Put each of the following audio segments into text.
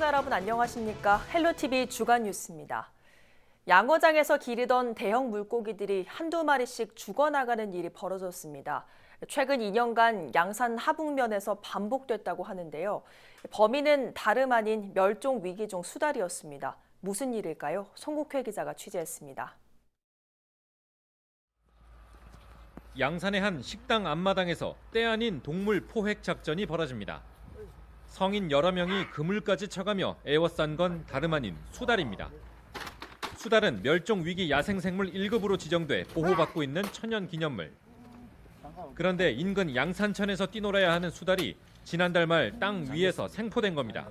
시청자 여러분 안녕하십니까? 헬로티비 주간 뉴스입니다. 양어장에서 기르던 대형 물고기들이 한두 마리씩 죽어나가는 일이 벌어졌습니다. 최근 2년간 양산 하북면에서 반복됐다고 하는데요. 범인은 다름 아닌 멸종 위기종 수달이었습니다. 무슨 일일까요? 송국회 기자가 취재했습니다. 양산의 한 식당 앞마당에서 때 아닌 동물 포획 작전이 벌어집니다. 성인 여러 명이 그물까지 쳐가며 애워싼 건 다름 아닌 수달입니다. 수달은 멸종위기 야생생물 1급으로 지정돼 보호받고 있는 천연기념물. 그런데 인근 양산천에서 뛰놀아야 하는 수달이 지난달 말 땅 위에서 생포된 겁니다.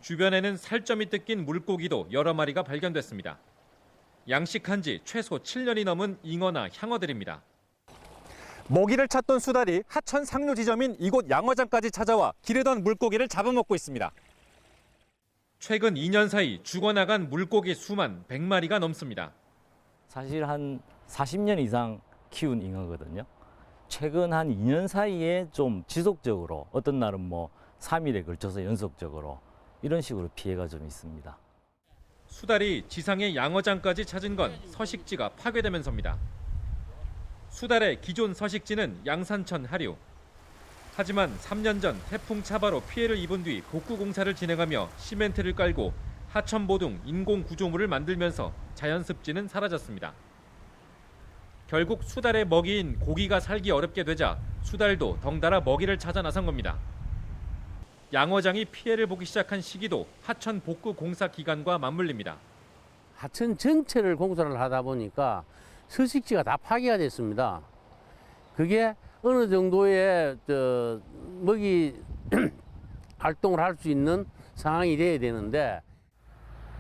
주변에는 살점이 뜯긴 물고기도 여러 마리가 발견됐습니다. 양식한 지 최소 7년이 넘은 잉어나 향어들입니다. 먹이를 찾던 수달이 하천 상류 지점인 이곳 양어장까지 찾아와 기르던 물고기를 잡아먹고 있습니다. 최근 2년 사이 죽어나간 물고기 수만 100마리가 넘습니다. 사실 한 40년 이상 키운 잉어거든요. 최근 한 2년 사이에 좀 지속적으로 어떤 날은 3일에 걸쳐서 연속적으로 이런 식으로 피해가 좀 있습니다. 수달이 지상의 양어장까지 찾은 건 서식지가 파괴되면서입니다. 수달의 기존 서식지는 양산천 하류. 하지만 3년 전 태풍 차바로 피해를 입은 뒤 복구 공사를 진행하며 시멘트를 깔고 하천보둥 인공 구조물을 만들면서 자연 습지는 사라졌습니다. 결국 수달의 먹이인 고기가 살기 어렵게 되자 수달도 덩달아 먹이를 찾아 나선 겁니다. 양어장이 피해를 보기 시작한 시기도 하천 복구 공사 기간과 맞물립니다. 하천 전체를 공사를 하다 보니까 서식지가 다 파괴가 됐습니다. 그게 어느 정도의 먹이 활동을 할 수 있는 상황이 돼야 되는데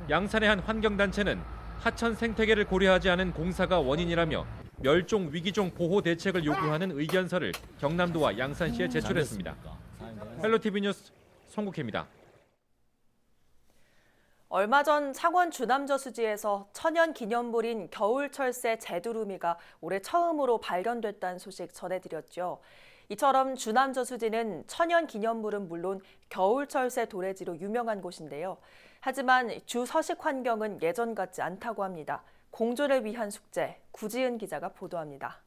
양산의 한 환경단체는 하천 생태계를 고려하지 않은 공사가 원인이라며 멸종 위기종 보호 대책을 요구하는 의견서를 경남도와 양산시에 제출했습니다. 헬로티비 뉴스 송국혜입니다. 얼마 전 창원 주남저수지에서 천연기념물인 겨울철새 제두루미가 올해 처음으로 발견됐다는 소식 전해드렸죠. 이처럼 주남저수지는 천연기념물은 물론 겨울철새 도래지로 유명한 곳인데요. 하지만 주 서식 환경은 예전 같지 않다고 합니다. 공존을 위한 숙제, 구지은 기자가 보도합니다.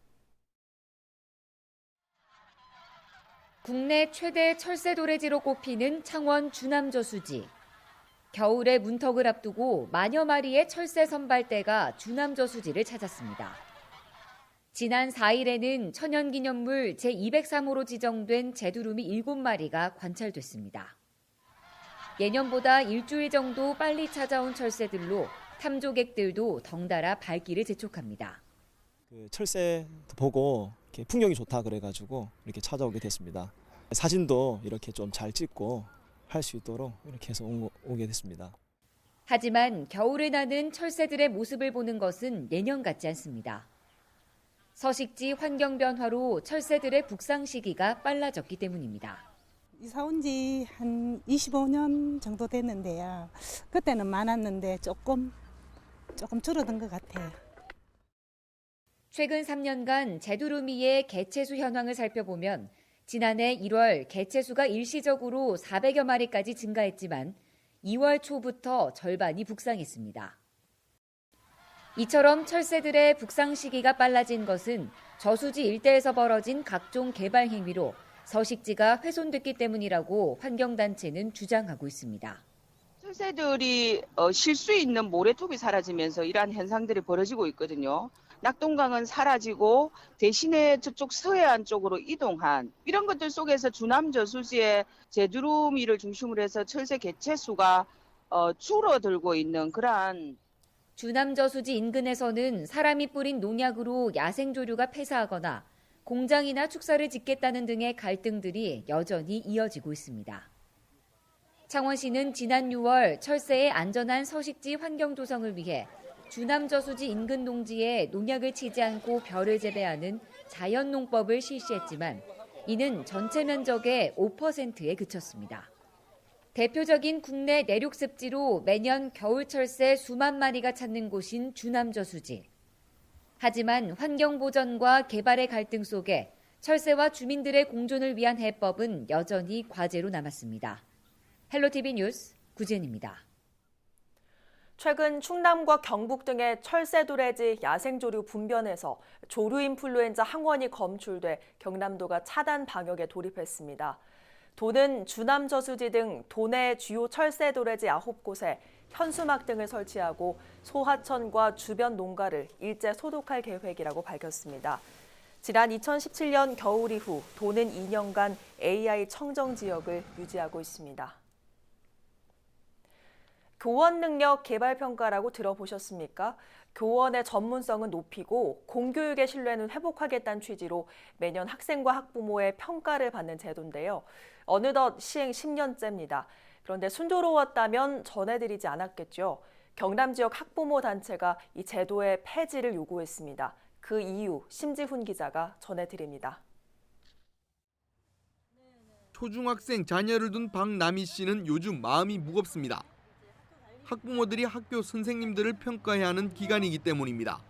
국내 최대 철새 도래지로 꼽히는 창원 주남저수지. 겨울에 문턱을 앞두고 만여 마리의 철새 선발대가 주남저수지를 찾았습니다. 지난 4일에는 천연기념물 제203호로 지정된 제두루미 7마리가 관찰됐습니다. 예년보다 일주일 정도 빨리 찾아온 철새들로 탐조객들도 덩달아 발길을 재촉합니다. 철새 보고 이렇게 풍경이 좋다 그래가지고 이렇게 찾아오게 됐습니다. 사진도 이렇게 좀 잘 찍고 할 수 있도록 이렇게 해서 오게 됐습니다. 하지만 겨울에 나는 철새들의 모습을 보는 것은 예년 같지 않습니다. 서식지 환경 변화로 철새들의 북상 시기가 빨라졌기 때문입니다. 이사 온 지 한 25년 정도 됐는데요. 그때는 많았는데 조금 줄어든 것 같아요. 최근 3년간 제두루미의 개체수 현황을 살펴보면 지난해 1월 개체수가 일시적으로 400여 마리까지 증가했지만 2월 초부터 절반이 북상했습니다. 이처럼 철새들의 북상 시기가 빨라진 것은 저수지 일대에서 벌어진 각종 개발 행위로 서식지가 훼손됐기 때문이라고 환경단체는 주장하고 있습니다. 철새들이 쉴 수 있는 모래톱이 사라지면서 이러한 현상들이 벌어지고 있거든요. 낙동강은 사라지고 대신에 저쪽 서해안 쪽으로 이동한 이런 것들 속에서 주남저수지의 제두루미를 중심으로 해서 철새 개체수가 줄어들고 있는 그러한 주남저수지 인근에서는 사람이 뿌린 농약으로 야생조류가 폐사하거나 공장이나 축사를 짓겠다는 등의 갈등들이 여전히 이어지고 있습니다. 창원시는 지난 6월 철새의 안전한 서식지 환경 조성을 위해 주남저수지 인근 농지에 농약을 치지 않고 벼를 재배하는 자연농법을 실시했지만 이는 전체 면적의 5%에 그쳤습니다. 대표적인 국내 내륙 습지로 매년 겨울철새 수만 마리가 찾는 곳인 주남저수지. 하지만 환경보전과 개발의 갈등 속에 철새와 주민들의 공존을 위한 해법은 여전히 과제로 남았습니다. 헬로티비 뉴스 구진입니다. 최근 충남과 경북 등의 철새도래지 야생조류 분변에서 조류인플루엔자 항원이 검출돼 경남도가 차단 방역에 돌입했습니다. 도는 주남저수지 등 도내 주요 철새도래지 9곳에 현수막 등을 설치하고 소하천과 주변 농가를 일제 소독할 계획이라고 밝혔습니다. 지난 2017년 겨울 이후 도는 2년간 AI 청정 지역을 유지하고 있습니다. 교원 능력 개발 평가라고 들어보셨습니까? 교원의 전문성은 높이고 공교육의 신뢰는 회복하겠다는 취지로 매년 학생과 학부모의 평가를 받는 제도인데요. 어느덧 시행 10년째입니다. 그런데 순조로웠다면 전해드리지 않았겠죠. 경남 지역 학부모 단체가 이 제도의 폐지를 요구했습니다. 그 이유 심지훈 기자가 전해드립니다. 초중학생 자녀를 둔 박남희 씨는 요즘 마음이 무겁습니다. 학부모들이 학교 선생님들을 평가해야 하는 기간이기 때문입니다.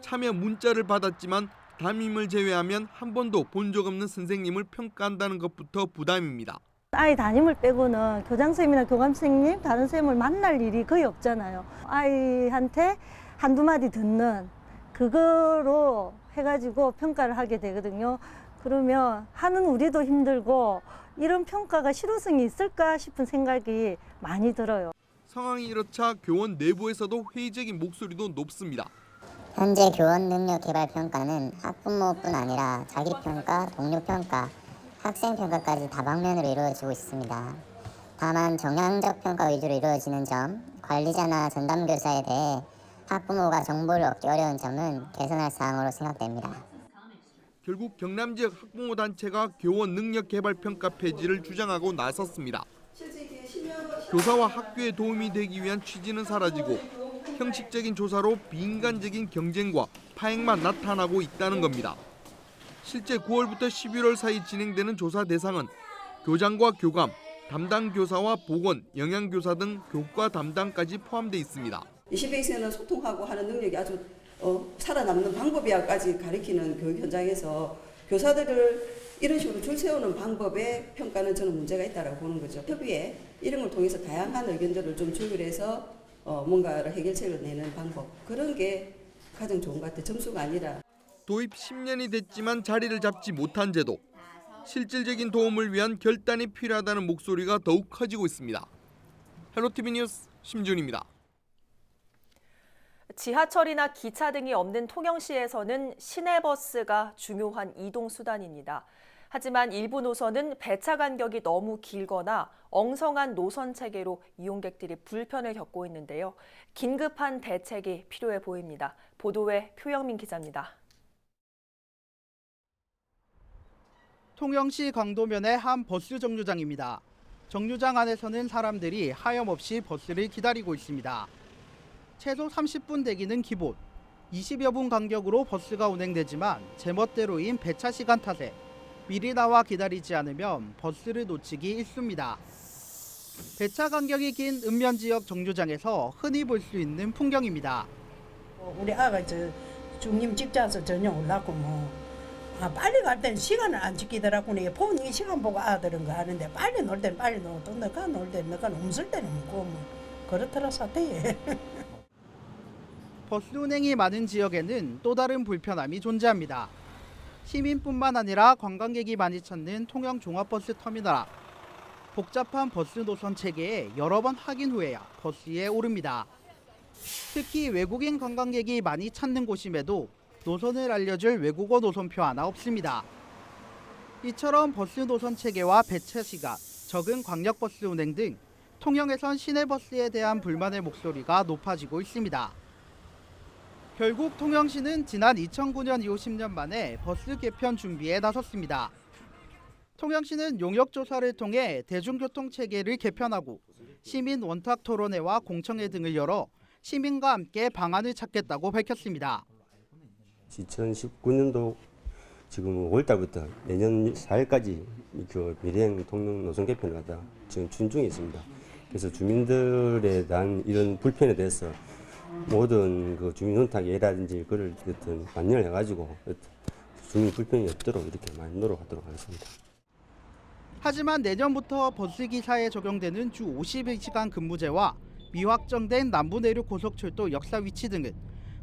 참여 문자를 받았지만 담임을 제외하면 한 번도 본 적 없는 선생님을 평가한다는 것부터 부담입니다. 아이 담임을 빼고는 교장 선생님이나 교감 선생님, 다른 선생님을 만날 일이 거의 없잖아요. 아이한테 한두 마디 듣는 그거로 해가지고 평가를 하게 되거든요. 그러면 하는 우리도 힘들고 이런 평가가 실효성이 있을까 싶은 생각이 많이 들어요. 상황이 이렇자 교원 내부에서도 회의적인 목소리도 높습니다. 현재 교원 능력 개발 평가는 학부모뿐 아니라 자기평가, 동료평가, 학생평가까지 다방면으로 이루어지고 있습니다. 다만 정량적 평가 위주로 이루어지는 점, 관리자나 전담교사에 대해 학부모가 정보를 얻기 어려운 점은 개선할 사항으로 생각됩니다. 결국 경남 지역 학부모 단체가 교원 능력 개발 평가 폐지를 주장하고 나섰습니다. 교사와 학교에 도움이 되기 위한 취지는 사라지고 형식적인 조사로 비인간적인 경쟁과 파행만 나타나고 있다는 겁니다. 실제 9월부터 11월 사이 진행되는 조사 대상은 교장과 교감, 담당 교사와 보건, 영양교사 등 교과 담당까지 포함돼 있습니다. 20대에서는 소통하고 하는 능력이 아주 살아남는 방법이야까지 가리키는 교육 현장에서 교사들을 이런 식으로 줄 세우는 방법의 평가는 저는 문제가 있다고 보는 거죠. 협의회 이런 걸 통해서 다양한 의견들을 좀 조율해서 뭔가를 해결책을 내는 방법, 그런 게 가장 좋은 것 같아요. 점수가 아니라. 도입 10년이 됐지만 자리를 잡지 못한 제도. 실질적인 도움을 위한 결단이 필요하다는 목소리가 더욱 커지고 있습니다. 헬로티비 뉴스 심준입니다. 지하철이나 기차 등이 없는 통영시에서는 시내버스가 중요한 이동수단입니다. 하지만 일부 노선은 배차 간격이 너무 길거나 엉성한 노선 체계로 이용객들이 불편을 겪고 있는데요. 긴급한 대책이 필요해 보입니다. 보도에 표영민 기자입니다. 통영시 강도면의 한 버스 정류장입니다. 정류장 안에서는 사람들이 하염없이 버스를 기다리고 있습니다. 최소 30분 대기는 기본, 20여 분 간격으로 버스가 운행되지만 제멋대로인 배차 시간 탓에 미리 나와 기다리지 않으면 버스를 놓치기 일쑤입니다. 배차 간격이 긴 읍면 지역 정류장에서 흔히 볼 수 있는 풍경입니다. 우리 아가 중림 직자서 전혀 올랐고 빨리 갈 때는 시간을 안 지키더라고. 부모님이 시간 보고 아들은 거 하는데 빨리 놀 때는 빨리 놀고 너가 놀 때는 너가 움슬 때는 움고 그렇더라 사태에. 버스 운행이 많은 지역에는 또 다른 불편함이 존재합니다. 시민뿐만 아니라 관광객이 많이 찾는 통영 종합버스 터미널 앞. 복잡한 버스 노선 체계에 여러 번 확인 후에야 버스에 오릅니다. 특히 외국인 관광객이 많이 찾는 곳임에도 노선을 알려줄 외국어 노선표 하나 없습니다. 이처럼 버스 노선 체계와 배차 시간, 적은 광역버스 운행 등 통영에선 시내버스에 대한 불만의 목소리가 높아지고 있습니다. 결국 통영시는 지난 2009년 이후 10년 만에 버스 개편 준비에 나섰습니다. 통영시는 용역조사를 통해 대중교통 체계를 개편하고 시민 원탁 토론회와 공청회 등을 열어 시민과 함께 방안을 찾겠다고 밝혔습니다. 2019년도 지금 5월달부터 내년 4일까지 그 미래행 통영 노선 개편을 갖다 지금 추진 중에 있습니다. 그래서 주민들에 대한 이런 불편에 대해서 모든 그 주민 원탁회라든지 그를 어떤 관여를 해가지고 주민 불편이 없도록 이렇게 많이 노력하도록 하겠습니다. 하지만 내년부터 버스기사에 적용되는 주 52시간 근무제와 미확정된 남부내륙 고속철도 역사 위치 등은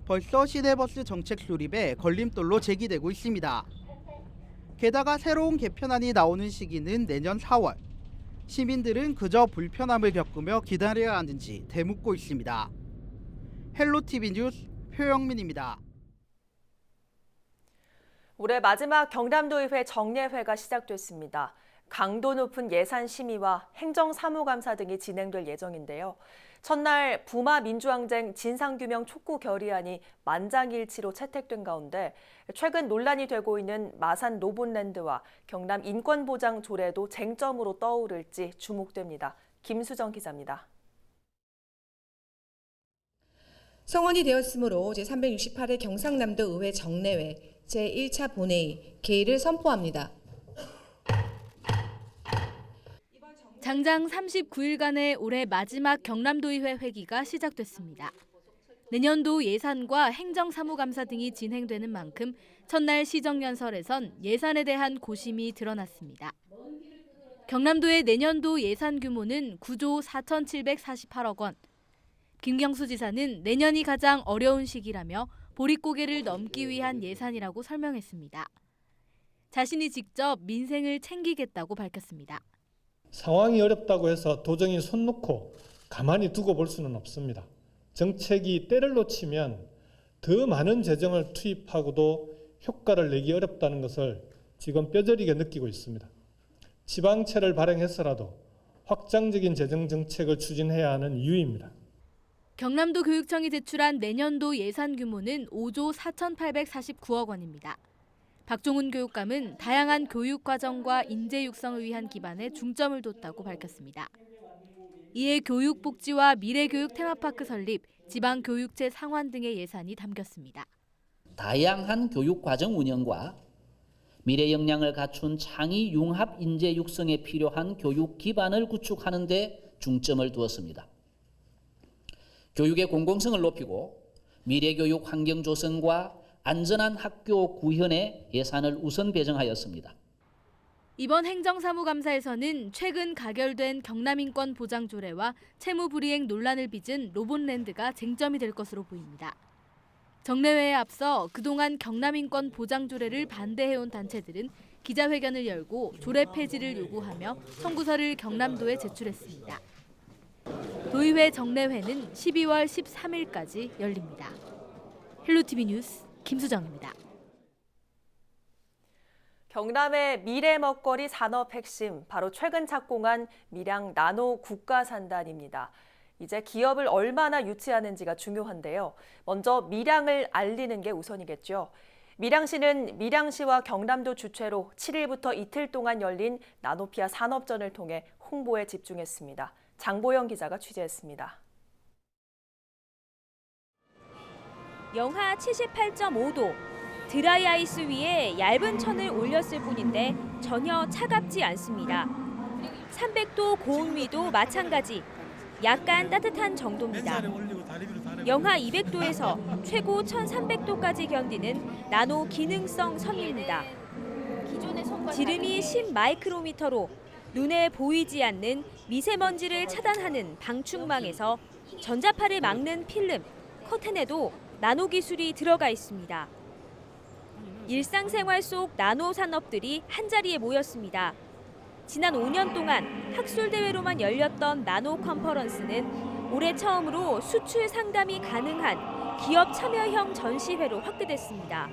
벌써 시내버스 정책 수립에 걸림돌로 제기되고 있습니다. 게다가 새로운 개편안이 나오는 시기는 내년 4월. 시민들은 그저 불편함을 겪으며 기다려야 하는지 되묻고 있습니다. 헬로티비 뉴스 표영민입니다. 올해 마지막 경남도의회 정례회가 시작됐습니다. 강도 높은 예산 심의와 행정사무감사 등이 진행될 예정인데요. 첫날 부마 민주항쟁 진상규명 촉구 결의안이 만장일치로 채택된 가운데 최근 논란이 되고 있는 마산 로봇랜드와 경남 인권보장 조례도 쟁점으로 떠오를지 주목됩니다. 김수정 기자입니다. 성원이 되었으므로 제368회 경상남도 의회 정례회 제1차 본회의 개의를 선포합니다. 장장 39일간의 올해 마지막 경남도의회 회기가 시작됐습니다. 내년도 예산과 행정사무감사 등이 진행되는 만큼 첫날 시정연설에선 예산에 대한 고심이 드러났습니다. 경남도의 내년도 예산 규모는 9조 4,748억 원. 김경수 지사는 내년이 가장 어려운 시기라며 보릿고개를 넘기 위한 예산이라고 설명했습니다. 자신이 직접 민생을 챙기겠다고 밝혔습니다. 상황이 어렵다고 해서 도정이 손 놓고 가만히 두고 볼 수는 없습니다. 정책이 때를 놓치면 더 많은 재정을 투입하고도 효과를 내기 어렵다는 것을 지금 뼈저리게 느끼고 있습니다. 지방채를 발행해서라도 확장적인 재정 정책을 추진해야 하는 이유입니다. 경남도 교육청이 제출한 내년도 예산 규모는 5조 4,849억 원입니다. 박종훈 교육감은 다양한 교육 과정과 인재 육성을 위한 기반에 중점을 뒀다고 밝혔습니다. 이에 교육복지와 미래교육 테마파크 설립, 지방교육체 상환 등의 예산이 담겼습니다. 다양한 교육 과정 운영과 미래 역량을 갖춘 창의 융합 인재 육성에 필요한 교육 기반을 구축하는 데 중점을 두었습니다. 교육의 공공성을 높이고 미래교육 환경 조성과 안전한 학교 구현에 예산을 우선 배정하였습니다. 이번 행정사무감사에서는 최근 가결된 경남인권보장조례와 채무불이행 논란을 빚은 로봇랜드가 쟁점이 될 것으로 보입니다. 정례회에 앞서 그동안 경남인권보장조례를 반대해온 단체들은 기자회견을 열고 조례 폐지를 요구하며 청구서를 경남도에 제출했습니다. 도의회 정례회는 12월 13일까지 열립니다. 헬로티비 뉴스 김수정입니다. 경남의 미래 먹거리 산업 핵심, 바로 최근 착공한 밀양 나노 국가산단입니다. 이제 기업을 얼마나 유치하는지가 중요한데요. 먼저 밀양을 알리는 게 우선이겠죠. 밀양시는 밀양시와 경남도 주최로 7일부터 이틀 동안 열린 나노피아 산업전을 통해 홍보에 집중했습니다. 장보영 기자가 취재했습니다. 영하 78.5도, 드라이 아이스 위에 얇은 천을 올렸을 뿐인데 전혀 차갑지 않습니다. 300도 고온 위도 마찬가지, 약간 따뜻한 정도입니다. 영하 200도에서 최고 1300도까지 견디는 나노 기능성 섬유입니다. 지름이 10마이크로미터로 눈에 보이지 않는 미세먼지를 차단하는 방충망에서 전자파를 막는 필름, 커튼에도 나노 기술이 들어가 있습니다. 일상생활 속 나노 산업들이 한자리에 모였습니다. 지난 5년 동안 학술대회로만 열렸던 나노 컨퍼런스는 올해 처음으로 수출 상담이 가능한 기업 참여형 전시회로 확대됐습니다.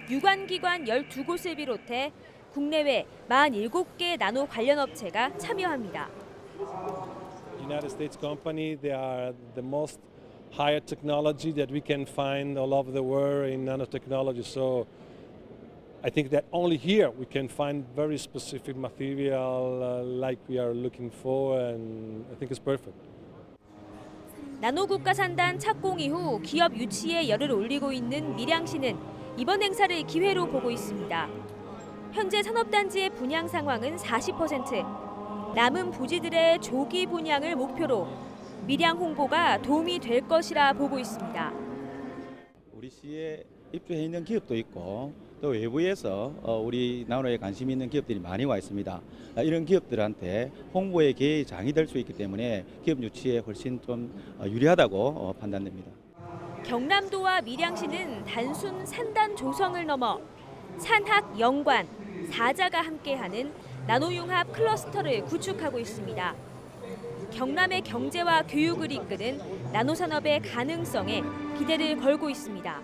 유관기관 12곳을 비롯해 국내외 47개 나노 관련 업체가 참여합니다. United States company, they are the most higher technology that we can find all over the world in nanotechnology. So I think that only here we can find very specific material like we are looking for, and I think it's perfect. 나노 국가산단 착공 이후 기업 유치에 열을 올리고 있는 밀양시는 이번 행사를 기회로 보고 있습니다. 현재 산업단지의 분양 상황은 40%, 남은 부지들의 조기 분양을 목표로 밀양 홍보가 도움이 될 것이라 보고 있습니다. 우리 시에 입주해 있는 기업도 있고 또 외부에서 우리 나노에 관심 있는 기업들이 많이 와 있습니다. 이런 기업들한테 홍보의 계의 장이 될 수 있기 때문에 기업 유치에 훨씬 좀 유리하다고 판단됩니다. 경남도와 밀양시는 단순 산단 조성을 넘어 산학, 연관, 사자가 함께하는 나노융합 클러스터를 구축하고 있습니다. 경남의 경제와 교육을 이끄는 나노산업의 가능성에 기대를 걸고 있습니다.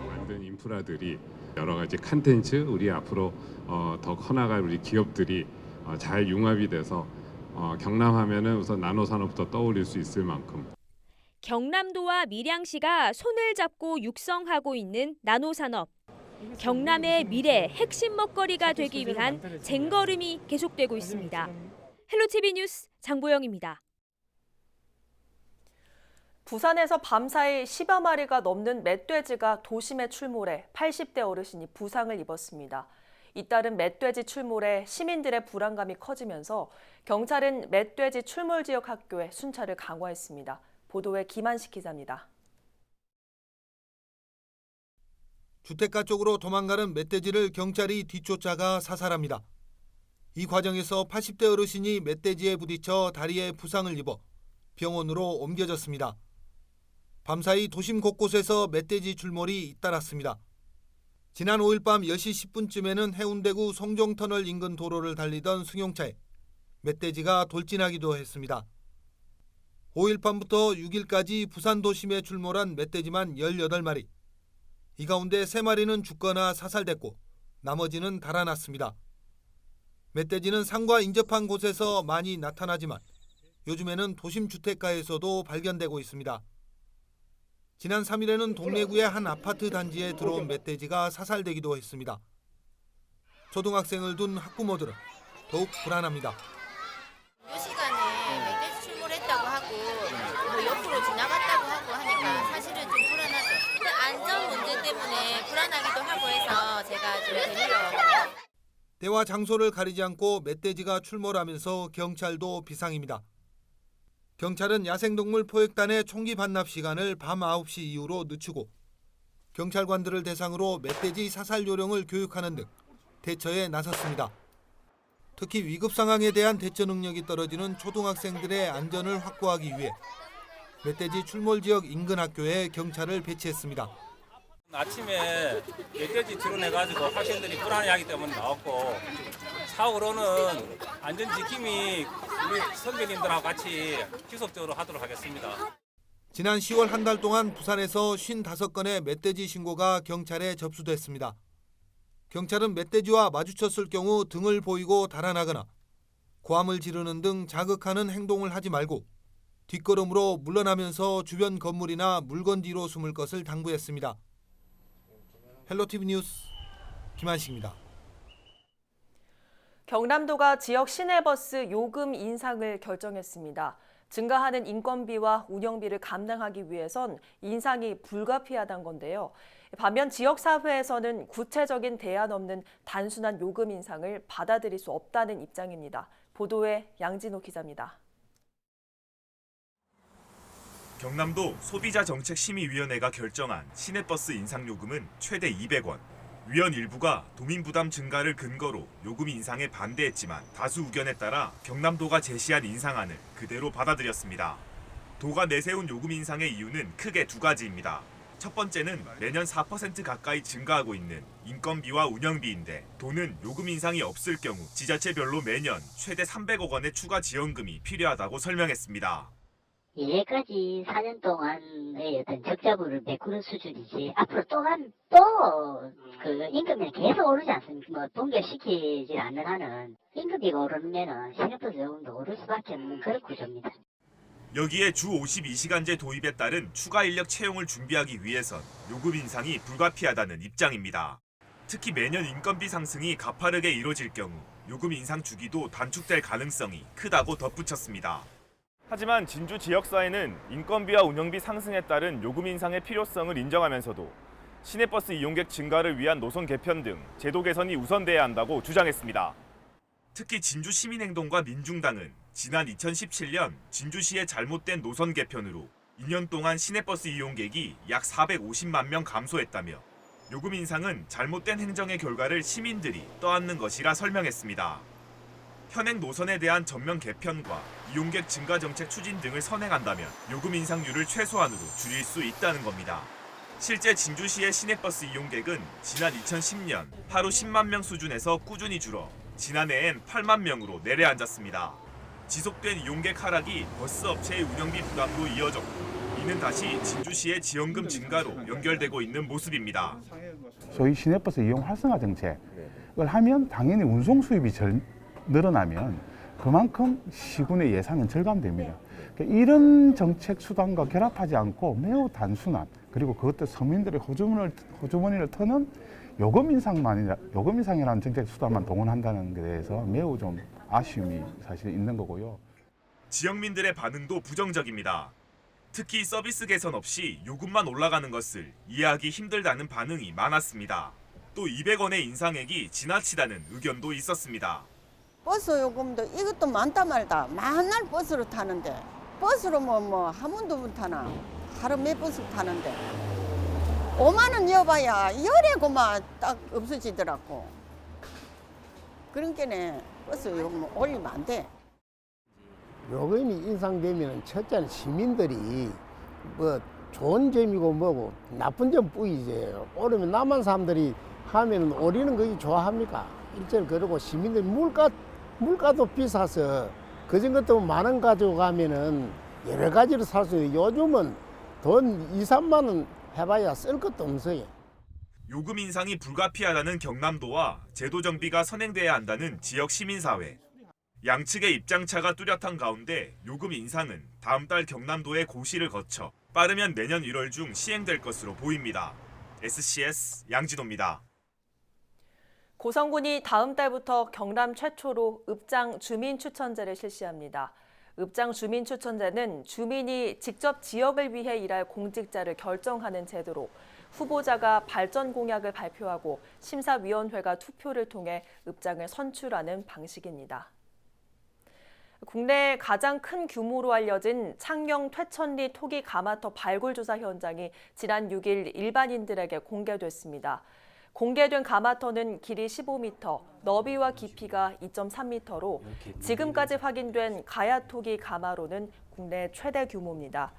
만든 인프라들이 여러 가지 컨텐츠 우리 앞으로 더 커나갈 우리 기업들이 잘 융합이 돼서 경남하면은 우선 나노산업부터 떠올릴 수 있을 만큼 경남도와 밀양시가 손을 잡고 육성하고 있는 나노산업. 경남의 미래 핵심 먹거리가 되기 위한 쟁걸음이 계속되고 있습니다. 헬로티비 뉴스 장보영입니다. 부산에서 밤사이 10여 마리가 넘는 멧돼지가 도심에 출몰해 80대 어르신이 부상을 입었습니다. 잇따른 멧돼지 출몰에 시민들의 불안감이 커지면서 경찰은 멧돼지 출몰 지역 학교에 순찰을 강화했습니다. 보도에 김한식 기자입니다. 주택가 쪽으로 도망가는 멧돼지를 경찰이 뒤쫓아가 사살합니다. 이 과정에서 80대 어르신이 멧돼지에 부딪혀 다리에 부상을 입어 병원으로 옮겨졌습니다. 밤사이 도심 곳곳에서 멧돼지 출몰이 잇따랐습니다. 지난 5일 밤 10시 10분쯤에는 해운대구 송정터널 인근 도로를 달리던 승용차에 멧돼지가 돌진하기도 했습니다. 5일 밤부터 6일까지 부산 도심에 출몰한 멧돼지만 18마리. 이 가운데 3마리는 죽거나 사살됐고 나머지는 달아났습니다. 멧돼지는 산과 인접한 곳에서 많이 나타나지만 요즘에는 도심 주택가에서도 발견되고 있습니다. 지난 3일에는 동래구의 한 아파트 단지에 들어온 멧돼지가 사살되기도 했습니다. 초등학생을 둔 학부모들은 더욱 불안합니다. 이 시간에 멧돼지 출몰했다고 하고 뭐 옆으로 지나갔다고 하고 하니까 사실은 좀 불안하죠. 근데 안전 문제 때문에 불안하기도 하고 해서 제가 좀 데리러 때와 장소를 가리지 않고 멧돼지가 출몰하면서 경찰도 비상입니다. 경찰은 야생동물 포획단의 총기 반납 시간을 밤 9시 이후로 늦추고 경찰관들을 대상으로 멧돼지 사살 요령을 교육하는 등 대처에 나섰습니다. 특히 위급 상황에 대한 대처 능력이 떨어지는 초등학생들의 안전을 확보하기 위해 멧돼지 출몰 지역 인근 학교에 경찰을 배치했습니다. 아침에 멧돼지 출원해가지고 학생들이 불안해하기 때문에 나왔고 사후로는 안전지킴이 우리 선배님들하고 같이 지속적으로 하도록 하겠습니다. 지난 10월 한 달 동안 부산에서 55건의 멧돼지 신고가 경찰에 접수됐습니다. 경찰은 멧돼지와 마주쳤을 경우 등을 보이고 달아나거나 고함을 지르는 등 자극하는 행동을 하지 말고 뒷걸음으로 물러나면서 주변 건물이나 물건 뒤로 숨을 것을 당부했습니다. 헬로티비 뉴스 김한식입니다. 경남도가 지역 시내버스 요금 인상을 결정했습니다. 증가하는 인건비와 운영비를 감당하기 위해선 인상이 불가피하다는 건데요. 반면 지역사회에서는 구체적인 대안 없는 단순한 요금 인상을 받아들일 수 없다는 입장입니다. 보도에 양진호 기자입니다. 경남도 소비자정책심의위원회가 결정한 시내버스 인상요금은 최대 200원. 위원 일부가 도민부담 증가를 근거로 요금 인상에 반대했지만 다수 의견에 따라 경남도가 제시한 인상안을 그대로 받아들였습니다. 도가 내세운 요금 인상의 이유는 크게 두 가지입니다. 첫 번째는 매년 4% 가까이 증가하고 있는 인건비와 운영비인데 도는 요금 인상이 없을 경우 지자체별로 매년 최대 300억 원의 추가 지원금이 필요하다고 설명했습니다. 이제까지 4년 동안의 어떤 적자부를 메꾸는 수준이지 앞으로 그 임금이 계속 오르지 않습니까? 뭐 동결시키지 않는 한은 임금비가 오르면은 시내버스 요금도 오를 수밖에 없는 그런 구조입니다. 여기에 주 52시간제 도입에 따른 추가 인력 채용을 준비하기 위해선 요금 인상이 불가피하다는 입장입니다. 특히 매년 인건비 상승이 가파르게 이뤄질 경우 요금 인상 주기도 단축될 가능성이 크다고 덧붙였습니다. 하지만 진주 지역사회는 인건비와 운영비 상승에 따른 요금 인상의 필요성을 인정하면서도 시내버스 이용객 증가를 위한 노선 개편 등 제도 개선이 우선돼야 한다고 주장했습니다. 특히 진주시민행동과 민중당은 지난 2017년 진주시의 잘못된 노선 개편으로 2년 동안 시내버스 이용객이 약 450만 명 감소했다며 요금 인상은 잘못된 행정의 결과를 시민들이 떠안는 것이라 설명했습니다. 현행 노선에 대한 전면 개편과 이용객 증가 정책 추진 등을 선행한다면 요금 인상률을 최소한으로 줄일 수 있다는 겁니다. 실제 진주시의 시내버스 이용객은 지난 2010년 하루 10만 명 수준에서 꾸준히 줄어 지난해엔 8만 명으로 내려앉았습니다. 지속된 이용객 하락이 버스 업체의 운영비 부담도 이어졌고 이는 다시 진주시의 지원금 증가로 연결되고 있는 모습입니다. 소위 시내버스 이용 활성화 정책을 하면 당연히 운송 수입이 늘어나면 그만큼 시군의 예산은 절감됩니다. 그러니까 이런 정책 수단과 결합하지 않고 매우 단순한 그리고 그것도 서민들의 호주머니를 터는 요금 인상이라는 정책 수단만 동원한다는 것에 대해서 매우 좀 아쉬움이 사실 있는 거고요. 지역민들의 반응도 부정적입니다. 특히 서비스 개선 없이 요금만 올라가는 것을 이해하기 힘들다는 반응이 많았습니다. 또 200원의 인상액이 지나치다는 의견도 있었습니다. 버스 요금도 이것도 많다 말다 맨날 버스로 타는데 버스로 한 번도 못 타나 하루 몇 번씩 타는데 5만 원 이어봐야 열애고만 딱 없어지더라고. 그러니까 버스 요금 올리면 안 돼. 요금이 인상되면 첫째는 시민들이 뭐 좋은 점이고 뭐고 나쁜 점 뿌이지. 오르면 남한 사람들이 하면 오리는 거기 좋아합니까? 일절 그러고 시민들 물가도 비싸서 그전 것도 만 원 가지고 가면은 여러 가지로 살 수 있어요. 요즘은 돈 2, 3만 원 해봐야 쓸 것도 없어요. 요금 인상이 불가피하다는 경남도와 제도 정비가 선행돼야 한다는 지역 시민사회. 양측의 입장차가 뚜렷한 가운데 요금 인상은 다음 달 경남도의 고시를 거쳐 빠르면 내년 1월 중 시행될 것으로 보입니다. SCS 양진호입니다. 고성군이 다음 달부터 경남 최초로 읍장 주민추천제를 실시합니다. 읍장 주민추천제는 주민이 직접 지역을 위해 일할 공직자를 결정하는 제도로 후보자가 발전 공약을 발표하고 심사위원회가 투표를 통해 읍장을 선출하는 방식입니다. 국내 가장 큰 규모로 알려진 창녕 퇴천리 토기 가마터 발굴 조사 현장이 지난 6일 일반인들에게 공개됐습니다. 공개된 가마터는 길이 15m, 너비와 깊이가 2.3m로 지금까지 확인된 가야토기 가마로는 국내 최대 규모입니다.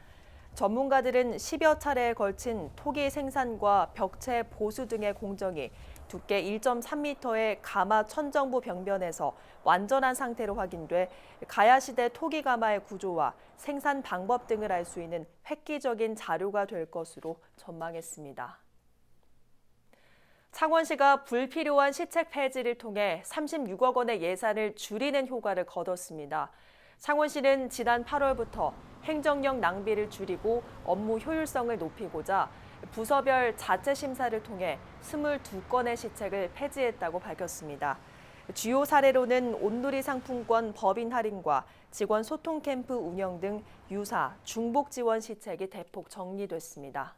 전문가들은 10여 차례에 걸친 토기 생산과 벽체 보수 등의 공정이 두께 1.3m의 가마 천정부 벽면에서 완전한 상태로 확인돼 가야시대 토기 가마의 구조와 생산 방법 등을 알 수 있는 획기적인 자료가 될 것으로 전망했습니다. 창원시가 불필요한 시책 폐지를 통해 36억 원의 예산을 줄이는 효과를 거뒀습니다. 창원시는 지난 8월부터 행정력 낭비를 줄이고 업무 효율성을 높이고자 부서별 자체 심사를 통해 22건의 시책을 폐지했다고 밝혔습니다. 주요 사례로는 온누리 상품권 법인 할인과 직원 소통 캠프 운영 등 유사, 중복 지원 시책이 대폭 정리됐습니다.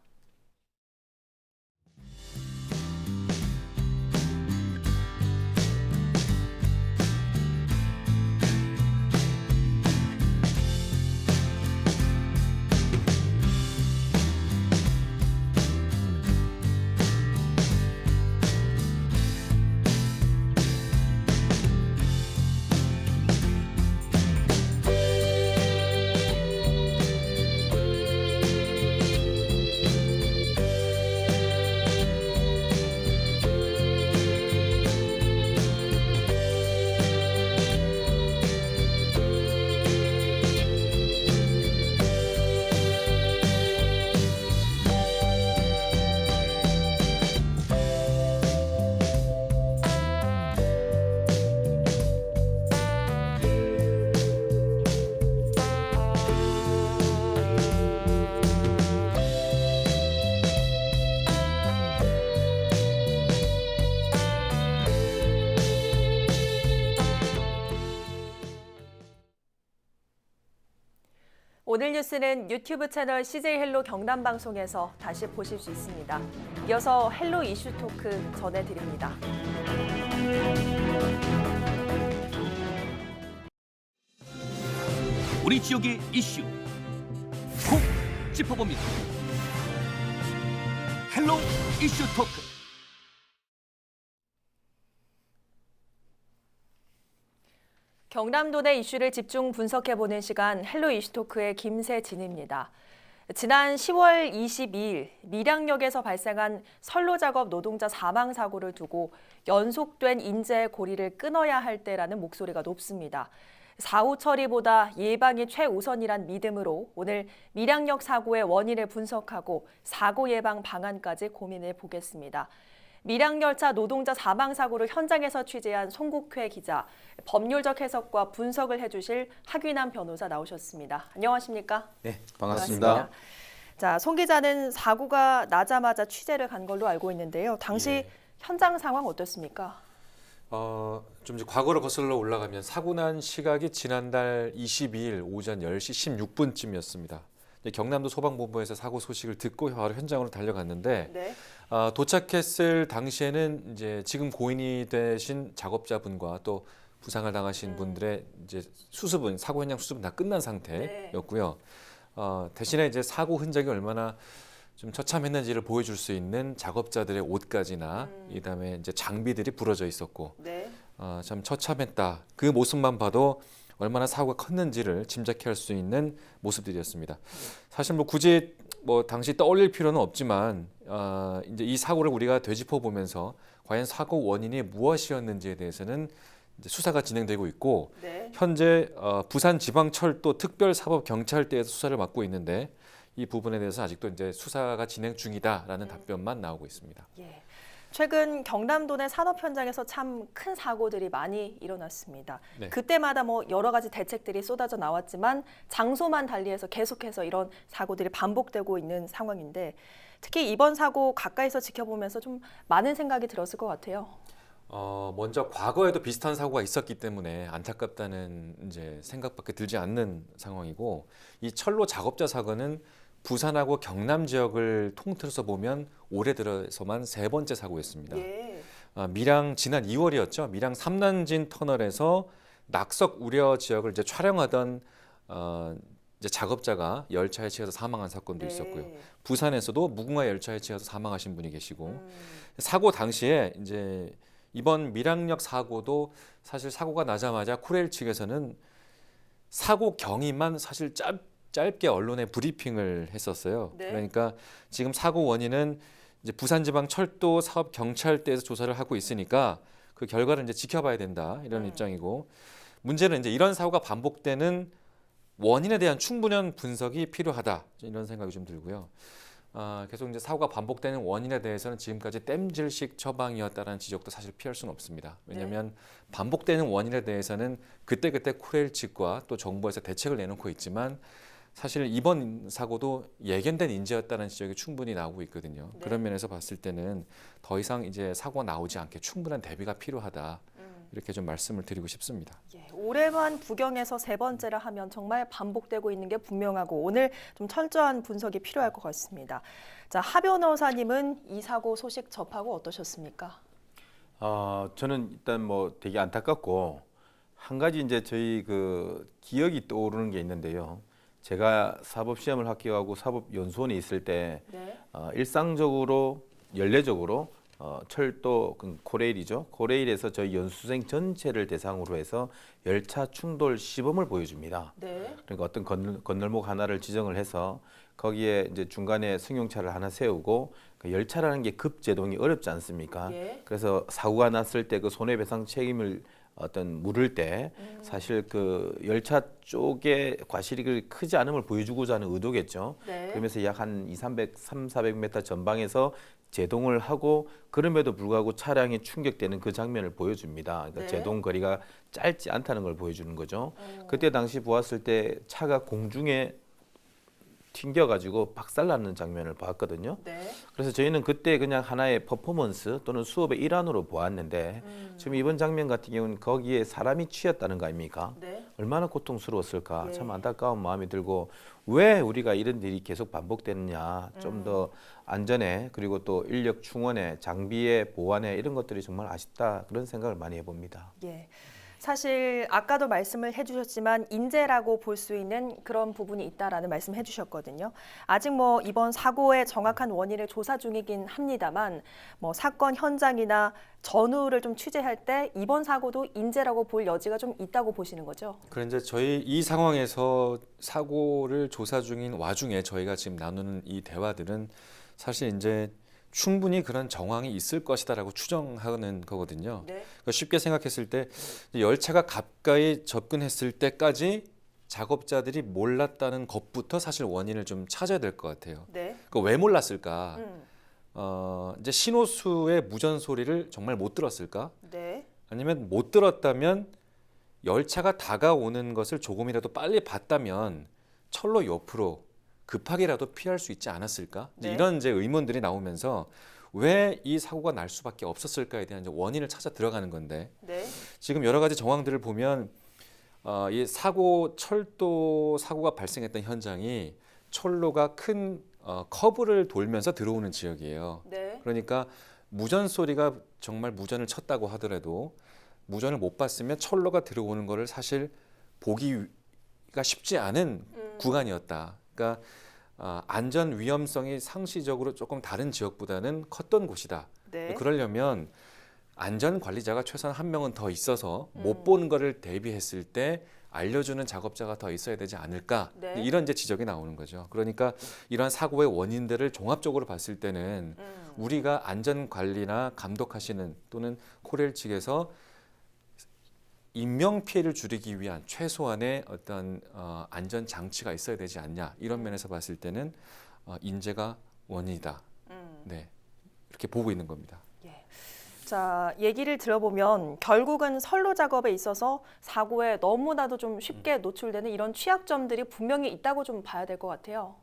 오늘 뉴스는 유튜브 채널 CJ 헬로 경남 방송에서 다시 보실 수 있습니다. 이어서 헬로 이슈 토크 전해드립니다. 우리 지역의 이슈 콕 짚어봅니다. 헬로 이슈 토크. 경남도 내 이슈를 집중 분석해보는 시간 헬로 이슈토크의 김세진입니다. 지난 10월 22일 밀양역에서 발생한 선로 작업 노동자 사망 사고를 두고 연속된 인재 고리를 끊어야 할 때라는 목소리가 높습니다. 사후 처리보다 예방이 최우선이란 믿음으로 오늘 밀양역 사고의 원인을 분석하고 사고 예방 방안까지 고민해 보겠습니다. 밀양열차 노동자 사망 사고를 현장에서 취재한 송국회 기자, 법률적 해석과 분석을 해주실 하귀남 변호사 나오셨습니다. 안녕하십니까? 네, 반갑습니다. 자, 송 기자는 사고가 나자마자 취재를 간 걸로 알고 있는데요. 당시 현장 상황 어떻습니까? 좀 이제 과거로 거슬러 올라가면 사고 난 시각이 지난달 22일 오전 10시 16분쯤이었습니다. 경남도 소방본부에서 사고 소식을 듣고 바로 현장으로 달려갔는데 도착했을 당시에는 이제 지금 고인이 되신 작업자분과 또 부상을 당하신 분들의 이제 수습은 사고 현장 수습은 다 끝난 상태였고요. 대신에 이제 사고 흔적이 얼마나 좀 처참했는지를 보여줄 수 있는 작업자들의 옷가지나 그다음에 이제 장비들이 부러져 있었고 참 처참했다. 그 모습만 봐도 얼마나 사고가 컸는지를 짐작해 할 수 있는 모습들이었습니다. 사실 뭐 굳이 뭐 당시 떠올릴 필요는 없지만 이제 이 사고를 우리가 되짚어 보면서 과연 사고 원인이 무엇이었는지에 대해서는 이제 수사가 진행되고 있고 현재 부산지방철도 특별사법경찰대에서 수사를 맡고 있는데 이 부분에 대해서 아직도 이제 수사가 진행 중이다라는 답변만 나오고 있습니다. 최근 경남도 내 산업 현장에서 참 큰 사고들이 많이 일어났습니다. 그때마다 뭐 여러 가지 대책들이 쏟아져 나왔지만 장소만 달리해서 계속해서 이런 사고들이 반복되고 있는 상황인데 특히 이번 사고 가까이서 지켜보면서 좀 많은 생각이 들었을 것 같아요. 먼저 과거에도 비슷한 사고가 있었기 때문에 안타깝다는 이제 생각밖에 들지 않는 상황이고 이 철로 작업자 사고는 부산하고 경남 지역을 통틀어서 보면 올해 들어서만 3번째 사고였습니다. 밀양 지난 2월이었죠. 밀양 삼난진 터널에서 낙석 우려 지역을 이제 촬영하던 이제 작업자가 열차에 치여서 사망한 사건도 있었고요. 부산에서도 무궁화 열차에 치여서 사망하신 분이 계시고 사고 당시에 이제 이번 밀양역 사고도 사실 사고가 나자마자 코레일 측에서는 사고 경위만 사실 짧게 언론에 브리핑을 했었어요. 그러니까 지금 사고 원인은 이제 부산지방철도사업경찰대에서 조사를 하고 있으니까 그 결과를 이제 지켜봐야 된다 이런 입장이고 문제는 이제 이런 사고가 반복되는 원인에 대한 충분한 분석이 필요하다 이런 생각이 좀 들고요. 계속 이제 사고가 반복되는 원인에 대해서는 지금까지 땜질식 처방이었다는 지적도 사실 피할 수는 없습니다. 왜냐하면 반복되는 원인에 대해서는 그때그때 코레일 측과 또 정부에서 대책을 내놓고 있지만 사실 이번 사고도 예견된 인재였다는 지적이 충분히 나오고 있거든요. 그런 면에서 봤을 때는 더 이상 이제 사고가 나오지 않게 충분한 대비가 필요하다. 이렇게 좀 말씀을 드리고 싶습니다. 올해만 부경에서 3번째라 하면 정말 반복되고 있는 게 분명하고 오늘 좀 철저한 분석이 필요할 것 같습니다. 자, 하 변호사님은 이 사고 소식 접하고 어떠셨습니까? 저는 일단 뭐 되게 안타깝고 한 가지 이제 저희 그 기억이 떠오르는 게 있는데요. 제가 사법시험을 합격하고 사법연수원에 있을 때 일상적으로 연례적으로 철도 코레일이죠. 코레일에서 저희 연수생 전체를 대상으로 해서 열차 충돌 시범을 보여줍니다. 그러니까 어떤 건널목 하나를 지정을 해서 거기에 이제 중간에 승용차를 하나 세우고 그 열차라는 게 급제동이 어렵지 않습니까? 그래서 사고가 났을 때 그 손해배상 책임을 물을 때 사실 그 열차 쪽에 과실이 크지 않음을 보여주고자 하는 의도겠죠. 그러면서 약 한 300-400m 전방에서 제동을 하고 그럼에도 불구하고 차량이 충격되는 그 장면을 보여줍니다. 그러니까 제동 거리가 짧지 않다는 걸 보여주는 거죠. 그때 당시 보았을 때 차가 공중에 튕겨가지고 박살나는 장면을 봤거든요. 그래서 저희는 그때 그냥 하나의 퍼포먼스 또는 수업의 일환으로 보았는데 지금 이번 장면 같은 경우는 거기에 사람이 치였다는 거 아닙니까? 얼마나 고통스러웠을까 참 안타까운 마음이 들고 왜 우리가 이런 일이 계속 반복되느냐 좀 더 안전에 그리고 또 인력 충원에 장비의 보완에 이런 것들이 정말 아쉽다 그런 생각을 많이 해봅니다. 사실 아까도 말씀을 해주셨지만 인재라고 볼 수 있는 그런 부분이 있다라는 말씀 해주셨거든요. 아직 뭐 이번 사고의 정확한 원인을 조사 중이긴 합니다만 뭐 사건 현장이나 전후를 좀 취재할 때 이번 사고도 인재라고 볼 여지가 좀 있다고 보시는 거죠? 그런데 저희 이 상황에서 사고를 조사 중인 와중에 저희가 지금 나누는 이 대화들은 사실 이제 충분히 그런 정황이 있을 것이다라고 추정하는 거거든요. 네. 그러니까 쉽게 생각했을 때 열차가 가까이 접근했을 때까지 작업자들이 몰랐다는 것부터 사실 원인을 좀 찾아야 될 것 같아요. 네. 그러니까 왜 몰랐을까? 이제 신호수의 무전 소리를 정말 못 들었을까? 네. 아니면 못 들었다면 열차가 다가오는 것을 조금이라도 빨리 봤다면 철로 옆으로 급하게라도 피할 수 있지 않았을까? 네. 이런 이제 의문들이 나오면서 왜 이 사고가 날 수밖에 없었을까에 대한 이제 원인을 찾아 들어가는 건데 네. 지금 여러 가지 정황들을 보면 이 철도 사고가 발생했던 현장이 철로가 큰 커브를 돌면서 들어오는 지역이에요. 네. 그러니까 무전 소리가 정말 무전을 쳤다고 하더라도 무전을 못 봤으면 철로가 들어오는 거를 사실 보기가 쉽지 않은 구간이었다. 그러니까 안전 위험성이 상시적으로 조금 다른 지역보다는 컸던 곳이다. 네. 그러려면 안전 관리자가 최소한 한 명은 더 있어서 못 보는 거를 대비했을 때 알려주는 작업자가 더 있어야 되지 않을까? 네. 이런 이제 지적이 나오는 거죠. 그러니까 이러한 사고의 원인들을 종합적으로 봤을 때는 우리가 안전 관리나 감독하시는 또는 코레일 측에서 인명 피해를 줄이기 위한 최소한의 어떤 안전 장치가 있어야 되지 않냐 이런 면에서 봤을 때는 인재가 원인이다. 네, 이렇게 보고 있는 겁니다. 자, 얘기를 들어보면 결국은 선로 작업에 있어서 사고에 너무나도 좀 쉽게 노출되는 이런 취약점들이 분명히 있다고 좀 봐야 될 것 같아요.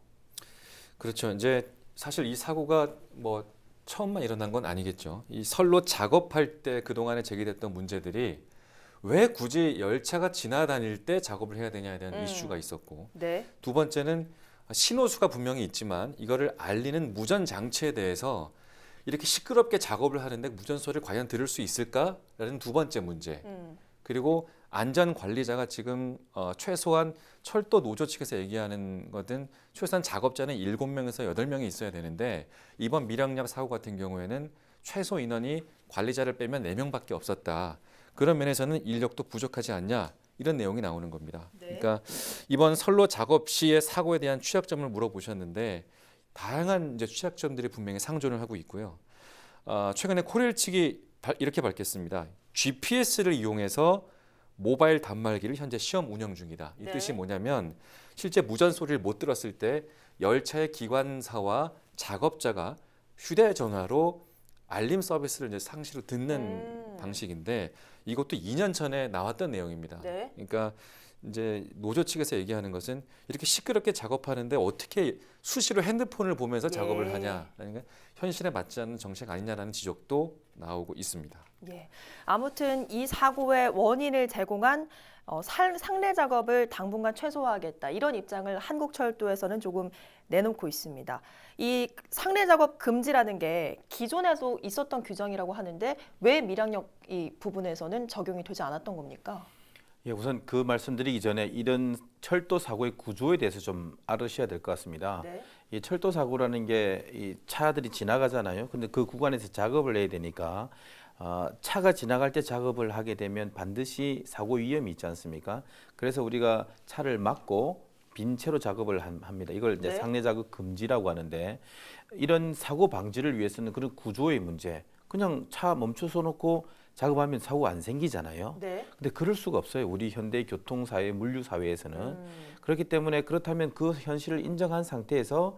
그렇죠. 이제 사실 이 사고가 뭐 처음만 일어난 건 아니겠죠. 이 선로 작업할 때 그동안에 제기됐던 문제들이 왜 굳이 열차가 지나다닐 때 작업을 해야 되냐에 대한 이슈가 있었고 네. 두 번째는 신호수가 분명히 있지만 이거를 알리는 무전 장치에 대해서 이렇게 시끄럽게 작업을 하는데 무전 소리를 과연 들을 수 있을까라는 두 번째 문제. 그리고 안전 관리자가 지금 최소한 철도 노조 측에서 얘기하는 것은 최소한 작업자는 7명에서 8명이 있어야 되는데 이번 밀양역 사고 같은 경우에는 최소 인원이 관리자를 빼면 4명밖에 없었다. 그런 면에서는 인력도 부족하지 않냐 이런 내용이 나오는 겁니다. 네. 그러니까 이번 선로 작업 시의 사고에 대한 취약점을 물어보셨는데 다양한 이제 취약점들이 분명히 상존을 하고 있고요. 최근에 코레일 측이 이렇게 밝혔습니다. GPS를 이용해서 모바일 단말기를 현재 시험 운영 중이다. 이 네. 뜻이 뭐냐면 실제 무전 소리를 못 들었을 때 열차의 기관사와 작업자가 휴대전화로 알림 서비스를 이제 상시로 듣는 방식인데 이것도 2년 전에 나왔던 내용입니다. 네. 그러니까 이제 노조 측에서 얘기하는 것은 이렇게 시끄럽게 작업하는데 어떻게 수시로 핸드폰을 보면서 작업을 하냐, 그러니까 현실에 맞지 않는 정책 아니냐라는 지적도 나오고 있습니다. 예. 아무튼 이 사고의 원인을 제공한 상례 작업을 당분간 최소화하겠다 이런 입장을 한국철도에서는 조금 내놓고 있습니다. 이 상례 작업 금지라는 게 기존에도 있었던 규정이라고 하는데 왜 밀양역 이 부분에서는 적용이 되지 않았던 겁니까? 예, 우선 그 말씀드리기 전에 이런 철도 사고의 구조에 대해서 좀 알으셔야 될 것 같습니다. 네. 이 철도 사고라는 게 이 차들이 지나가잖아요. 근데 그 구간에서 작업을 해야 되니까 차가 지나갈 때 작업을 하게 되면 반드시 사고 위험이 있지 않습니까? 그래서 우리가 차를 막고 빈 채로 작업을 합니다. 이걸 이제 네. 상례 작업 금지라고 하는데 이런 사고 방지를 위해서는 그런 구조의 문제, 그냥 차 멈춰서 놓고 작업하면 사고가 안 생기잖아요. 네. 근데 그럴 수가 없어요. 우리 현대 교통사회, 물류사회에서는. 그렇기 때문에 그렇다면 그 현실을 인정한 상태에서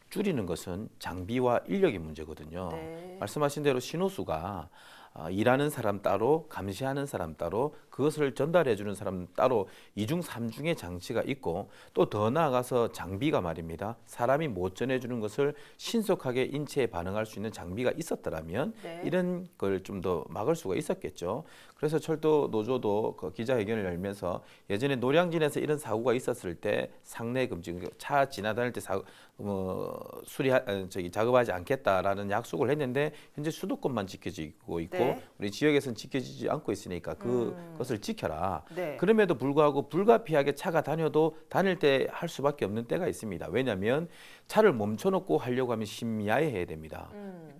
줄이는 것은 장비와 인력의 문제거든요. 네. 말씀하신 대로 신호수가 일하는 사람 따로, 감시하는 사람 따로, 그것을 전달해 주는 사람 따로 이중 삼중의 장치가 있고 또 더 나아가서 장비가 말입니다. 사람이 못 전해주는 것을 신속하게 인체에 반응할 수 있는 장비가 있었더라면 네. 이런 걸 좀 더 막을 수가 있었겠죠. 그래서 철도 노조도 그 기자회견을 열면서 예전에 노량진에서 이런 사고가 있었을 때 상례 금지, 차 지나다닐 때 작업하지 않겠다라는 약속을 했는데 현재 수도권만 지켜지고 있고 네. 우리 지역에서는 지켜지지 않고 있으니까 그것을 지켜라. 네. 그럼에도 불구하고 불가피하게 차가 다녀도 다닐 때 할 수밖에 없는 때가 있습니다. 왜냐하면 차를 멈춰놓고 하려고 하면 심야에 해야 됩니다.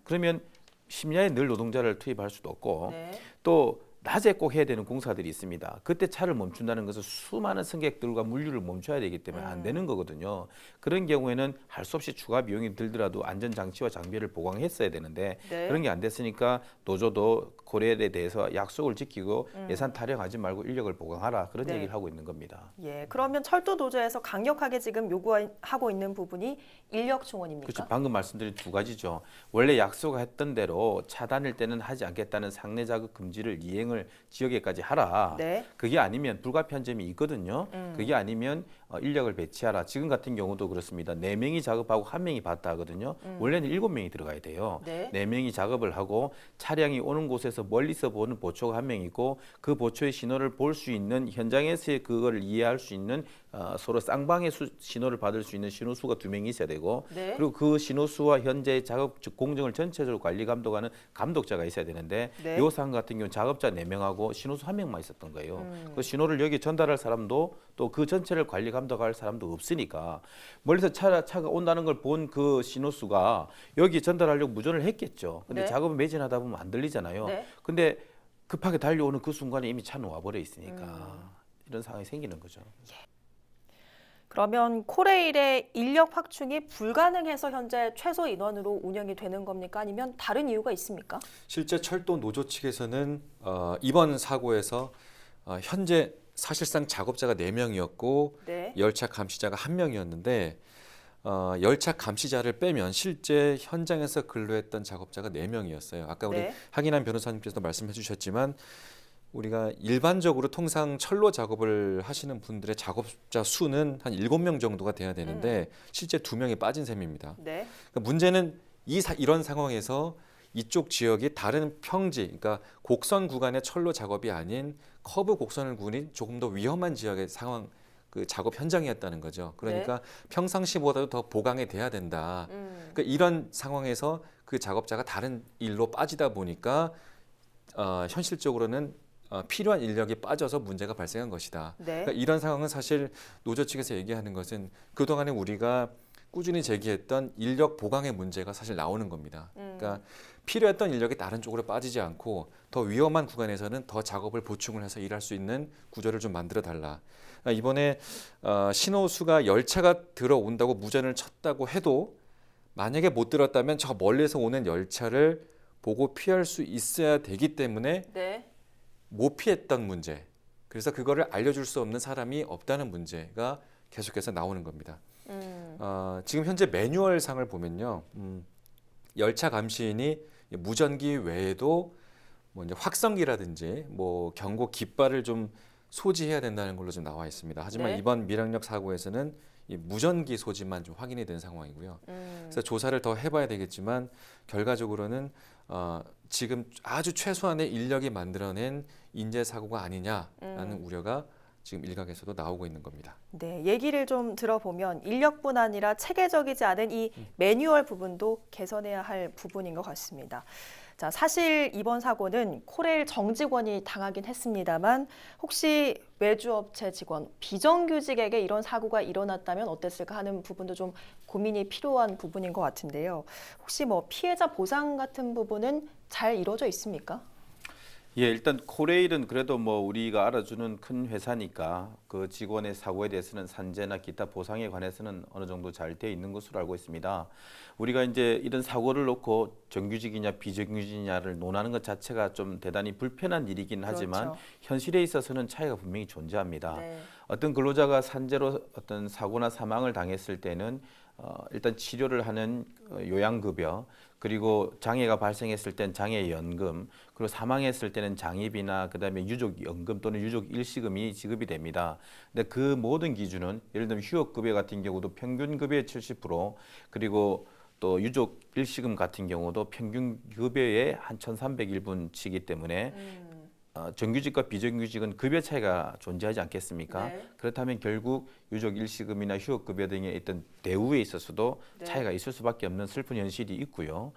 그러면 심야에 늘 노동자를 투입할 수도 없고 네. 또 낮에 꼭 해야 되는 공사들이 있습니다. 그때 차를 멈춘다는 것은 수많은 승객들과 물류를 멈춰야 되기 때문에 안 되는 거거든요. 그런 경우에는 할 수 없이 추가 비용이 들더라도 안전장치와 장비를 보강했어야 되는데 네. 그런 게 안 됐으니까 노조도 코레일에 대해서 약속을 지키고 예산 타령하지 말고 인력을 보강하라 그런 네. 얘기를 하고 있는 겁니다. 예, 그러면 철도 노조에서 강력하게 지금 요구하고 있는 부분이 인력 충원입니까? 그렇죠. 방금 말씀드린 두 가지죠. 원래 약속했던 대로 차 다닐 때는 하지 않겠다는 상내 작업 금지를 이행을 지역에까지 하라. 네. 그게 아니면 불가피한 점이 있거든요. 그게 아니면 인력을 배치하라. 지금 같은 경우도 그렇습니다. 4명이 작업하고 1명이 받다 하거든요. 원래는 7명이 들어가야 돼요. 네. 4명이 작업을 하고 차량이 오는 곳에서 멀리서 보는 보초가 1명 있고 그 보초의 신호를 볼 수 있는 현장에서의 그거를 이해할 수 있는 서로 쌍방의 신호를 받을 수 있는 신호수가 2명이 있어야 되고 네. 그리고 그 신호수와 현재의 작업 즉 공정을 전체적으로 관리 감독하는 감독자가 있어야 되는데 네. 요 사항 같은 경우 작업자 4명하고 신호수 1명만 있었던 거예요. 그 신호를 여기 전달할 사람도 또 그 전체를 관리 감독할 사람도 없으니까 멀리서 차가 온다는 걸 본 그 신호수가 여기 전달하려고 무전을 했겠죠. 근데 네. 작업을 매진하다 보면 안 들리잖아요. 네. 근데 급하게 달려오는 그 순간에 이미 차는 와버려 있으니까 이런 상황이 생기는 거죠. 그러면 코레일의 인력 확충이 불가능해서 현재 최소 인원으로 운영이 되는 겁니까? 아니면 다른 이유가 있습니까? 실제 철도 노조 측에서는 이번 사고에서 현재 사실상 작업자가 4명이었고 네. 열차 감시자가 1명이었는데 열차 감시자를 빼면 실제 현장에서 근로했던 작업자가 4명이었어요. 아까 우리 네. 하긴한 변호사님께서도 말씀해 주셨지만 우리가 일반적으로 통상 철로 작업을 하시는 분들의 작업자 수는 한 7명 정도가 돼야 되는데 실제 2명이 빠진 셈입니다. 네. 그러니까 문제는 이런 상황에서 이쪽 지역이 다른 평지, 그러니까 곡선 구간의 철로 작업이 아닌 커브 곡선을 구는 조금 더 위험한 지역의 상황, 그 작업 현장이었다는 거죠. 그러니까 평상시보다도 더 보강이 돼야 된다. 그러니까 이런 상황에서 그 작업자가 다른 일로 빠지다 보니까 현실적으로는 필요한 인력이 빠져서 문제가 발생한 것이다. 네. 그러니까 이런 상황은 사실 노조 측에서 얘기하는 것은 그동안에 우리가 꾸준히 제기했던 인력 보강의 문제가 사실 나오는 겁니다. 그러니까 필요했던 인력이 다른 쪽으로 빠지지 않고 더 위험한 구간에서는 더 작업을 보충을 해서 일할 수 있는 구조를 좀 만들어 달라. 그러니까 이번에 신호수가 열차가 들어온다고 무전을 쳤다고 해도 만약에 못 들었다면 저 멀리서 오는 열차를 보고 피할 수 있어야 되기 때문에 네. 못 피했던 문제. 그래서 그거를 알려줄 수 없는 사람이 없다는 문제가 계속해서 나오는 겁니다. 지금 현재 매뉴얼상을 보면요, 열차 감시인이 무전기 외에도 뭐 이제 확성기라든지 뭐 경고 깃발을 좀 소지해야 된다는 걸로 좀 나와 있습니다. 하지만 네. 이번 밀양역 사고에서는 이 무전기 소지만 좀 확인이 된 상황이고요. 그래서 조사를 더 해봐야 되겠지만 결과적으로는 지금 아주 최소한의 인력이 만들어낸 인재 사고가 아니냐라는 우려가 지금 일각에서도 나오고 있는 겁니다. 네, 얘기를 좀 들어보면 인력뿐 아니라 체계적이지 않은 이 매뉴얼 부분도 개선해야 할 부분인 것 같습니다. 자, 사실 이번 사고는 코레일 정직원이 당하긴 했습니다만 혹시 외주업체 직원, 비정규직에게 이런 사고가 일어났다면 어땠을까 하는 부분도 좀 고민이 필요한 부분인 것 같은데요. 혹시 뭐 피해자 보상 같은 부분은 잘 이루어져 있습니까? 예, 일단 코레일은 그래도 뭐 우리가 알아주는 큰 회사니까 그 직원의 사고에 대해서는 산재나 기타 보상에 관해서는 어느 정도 잘 돼 있는 것으로 알고 있습니다. 우리가 이제 이런 사고를 놓고 정규직이냐 비정규직이냐를 논하는 것 자체가 좀 대단히 불편한 일이긴 하지만 그렇죠. 현실에 있어서는 차이가 분명히 존재합니다. 네. 어떤 근로자가 산재로 어떤 사고나 사망을 당했을 때는 일단 치료를 하는 요양급여, 그리고 장애가 발생했을 땐 장애연금, 그리고 사망했을 때는 장의비나 그다음에 유족연금 또는 유족일시금이 지급이 됩니다. 근데 그 모든 기준은 예를 들면 휴업급여 같은 경우도 평균급여의 70%, 그리고 또 유족일시금 같은 경우도 평균급여의 한 1,301분치이기 때문에 정규직과 비정규직은 급여 차이가 존재하지 않겠습니까? 네. 그렇다면 결국 유족 일시금이나 휴업급여 등의 어떤 대우에 있어서도 네. 차이가 있을 수밖에 없는 슬픈 현실이 있고요.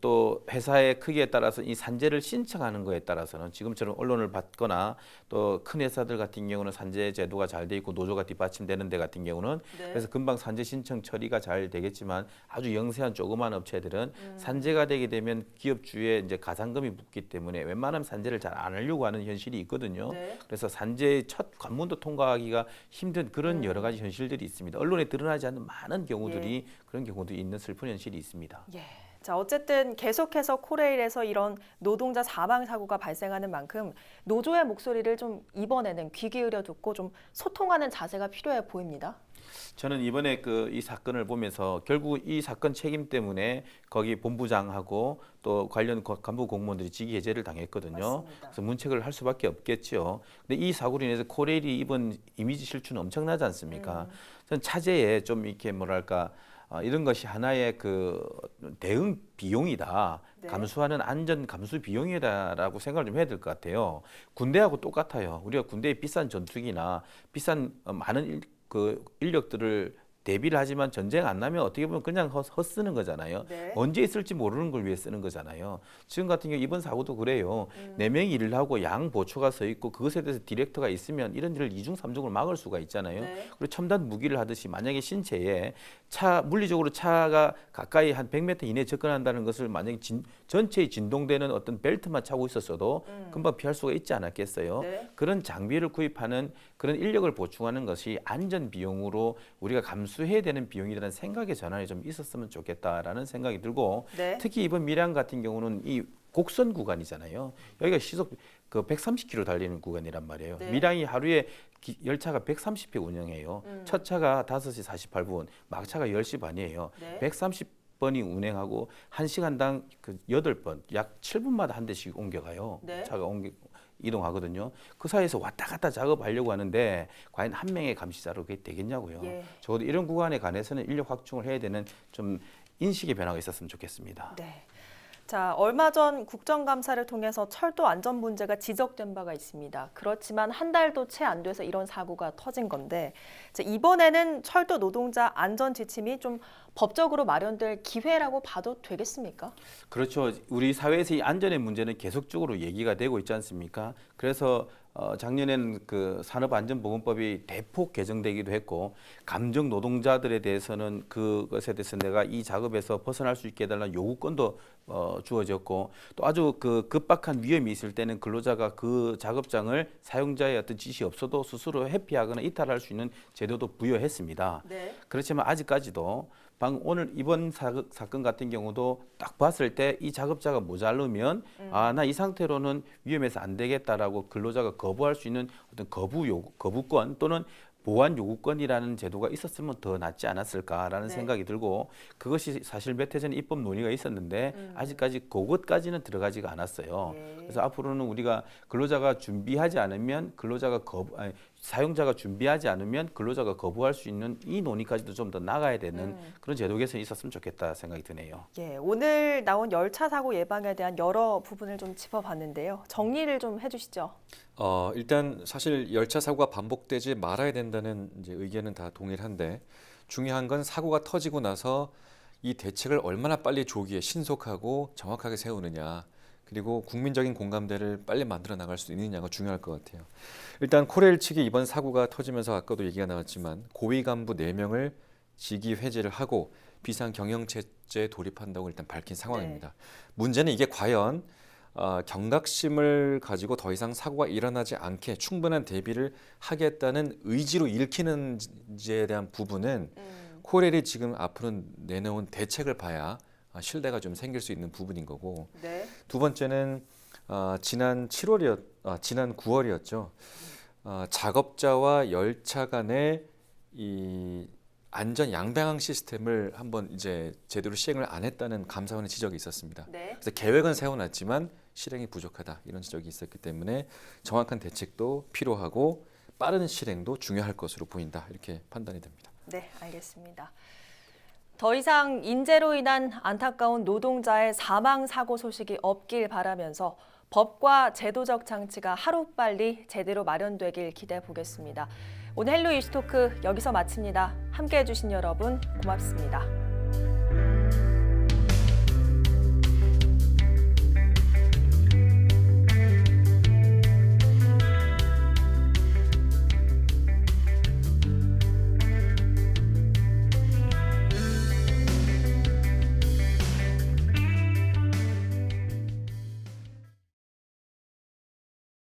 또 회사의 크기에 따라서 이 산재를 신청하는 거에 따라서는 지금처럼 언론을 받거나 또 큰 회사들 같은 경우는 산재 제도가 잘 돼 있고 노조가 뒷받침되는 데 같은 경우는 그래서 금방 산재 신청 처리가 잘 되겠지만 아주 영세한 조그만 업체들은 산재가 되게 되면 기업주에 이제 가산금이 붙기 때문에 웬만하면 산재를 잘 안 하려고 하는 현실이 있거든요. 그래서 산재의 첫 관문도 통과하기가 힘든 그런 여러 가지 현실들이 있습니다. 언론에 드러나지 않는 많은 경우들이 그런 경우도 있는 슬픈 현실이 있습니다. 자, 어쨌든 계속해서 코레일에서 이런 노동자 사망 사고가 발생하는 만큼 노조의 목소리를 좀 이번에는 귀 기울여 듣고 좀 소통하는 자세가 필요해 보입니다. 저는 이번에 이 사건을 보면서 결국 이 사건 책임 때문에 거기 본부장하고 또 관련 간부 공무원들이 직위 해제를 당했거든요. 맞습니다. 그래서 문책을 할 수밖에 없겠죠. 근데 이 사고로 인해서 코레일이 입은 이미지 실추는 엄청나지 않습니까? 저는 차제에 좀 이렇게 뭐랄까 이런 것이 하나의 대응 비용이다. 감수하는 안전 감수 비용이다라고 생각을 좀 해야 될 것 같아요. 군대하고 똑같아요. 우리가 군대에 비싼 전투기나 비싼 많은 인력들을 대비를 하지만 전쟁 안 나면 어떻게 보면 그냥 헛쓰는 거잖아요. 언제 있을지 모르는 걸 위해 쓰는 거잖아요. 지금 같은 경우 이번 사고도 그래요. 4명이 일을 하고 양 보초가 서 있고 그것에 대해서 디렉터가 있으면 이런 일을 2중, 3중으로 막을 수가 있잖아요. 그리고 첨단 무기를 하듯이 만약에 신체에 물리적으로 차가 가까이 한 100m 이내에 접근한다는 것을 만약에 전체에 진동되는 어떤 벨트만 차고 있었어도 금방 피할 수가 있지 않았겠어요. 그런 장비를 구입하는 그런 인력을 보충하는 것이 안전 비용으로 우리가 감수해야 되는 비용이라는 생각의 전환이 좀 있었으면 좋겠다라는 생각이 들고 특히 이번 밀양 같은 경우는 이 곡선 구간이잖아요. 여기가 시속 130km 달리는 구간이란 말이에요. 밀양이 하루에 열차가 130회 운영해요. 첫 차가 5시 48분, 막차가 10시 반이에요. 130번이 운행하고 1시간당 8번, 약 7분마다 한 대씩 옮겨가요. 차가 이동하거든요. 그 사이에서 왔다 갔다 작업하려고 하는데 과연 한 명의 감시자로 그게 되겠냐고요. 적어도 이런 구간에 관해서는 인력 확충을 해야 되는 좀 인식의 변화가 있었으면 좋겠습니다. 자, 얼마 전 국정감사를 통해서 철도 안전 문제가 지적된 바가 있습니다. 그렇지만 한 달도 채 안 돼서 이런 사고가 터진 건데 자, 이번에는 철도 노동자 안전 지침이 좀 법적으로 마련될 기회라고 봐도 되겠습니까? 그렇죠. 우리 사회에서 이 안전의 문제는 계속적으로 얘기가 되고 있지 않습니까? 그래서 작년에는 산업안전보건법이 대폭 개정되기도 했고 감정 노동자들에 대해서는 그것에 대해서 내가 이 작업에서 벗어날 수 있게 해달라는 요구권도 주어졌고 또 아주 급박한 위험이 있을 때는 근로자가 그 작업장을 사용자의 어떤 지시 없어도 스스로 회피하거나 이탈할 수 있는 제도도 부여했습니다. 그렇지만 아직까지도 오늘 이번 사건 같은 경우도 딱 봤을 때 이 작업자가 모자르면 나 이 상태로는 위험해서 안 되겠다라고 근로자가 거부할 수 있는 어떤 거부권 또는 보완 요구권이라는 제도가 있었으면 더 낫지 않았을까라는 생각이 들고 그것이 사실 몇 해 전에 입법 논의가 있었는데 아직까지 그것까지는 들어가지가 않았어요. 그래서 앞으로는 우리가 근로자가 준비하지 않으면 사용자가 준비하지 않으면 근로자가 거부할 수 있는 이 논의까지도 좀 더 나가야 되는 그런 제도 개선이 있었으면 좋겠다 생각이 드네요. 오늘 나온 열차 사고 예방에 대한 여러 부분을 좀 짚어봤는데요. 정리를 좀 해주시죠. 일단 사실 열차 사고가 반복되지 말아야 된다는 이제 의견은 다 동일한데 중요한 건 사고가 터지고 나서 이 대책을 얼마나 빨리 조기에 신속하고 정확하게 세우느냐 그리고 국민적인 공감대를 빨리 만들어 나갈 수 있느냐가 중요할 것 같아요. 일단 코레일 측이 이번 사고가 터지면서 아까도 얘기가 나왔지만 고위 간부 4명을 직위 해제를 하고 비상 경영체제에 돌입한다고 일단 밝힌 상황입니다. 문제는 이게 과연 경각심을 가지고 더 이상 사고가 일어나지 않게 충분한 대비를 하겠다는 의지로 읽히는지에 대한 부분은 코레일이 지금 앞으로 내놓은 대책을 봐야 신뢰가 좀 생길 수 있는 부분인 거고 두 번째는 지난 9월이었죠. 작업자와 열차 간의 이 안전 양방향 시스템을 한번 이제 제대로 시행을 안 했다는 감사원의 지적이 있었습니다. 그래서 계획은 세워놨지만 실행이 부족하다 이런 지적이 있었기 때문에 정확한 대책도 필요하고 빠른 실행도 중요할 것으로 보인다 이렇게 판단이 됩니다. 네, 알겠습니다. 더 이상 인재로 인한 안타까운 노동자의 사망 사고 소식이 없길 바라면서 법과 제도적 장치가 하루빨리 제대로 마련되길 기대해 보겠습니다. 오늘 헬로 이슈토크 여기서 마칩니다. 함께해 주신 여러분 고맙습니다.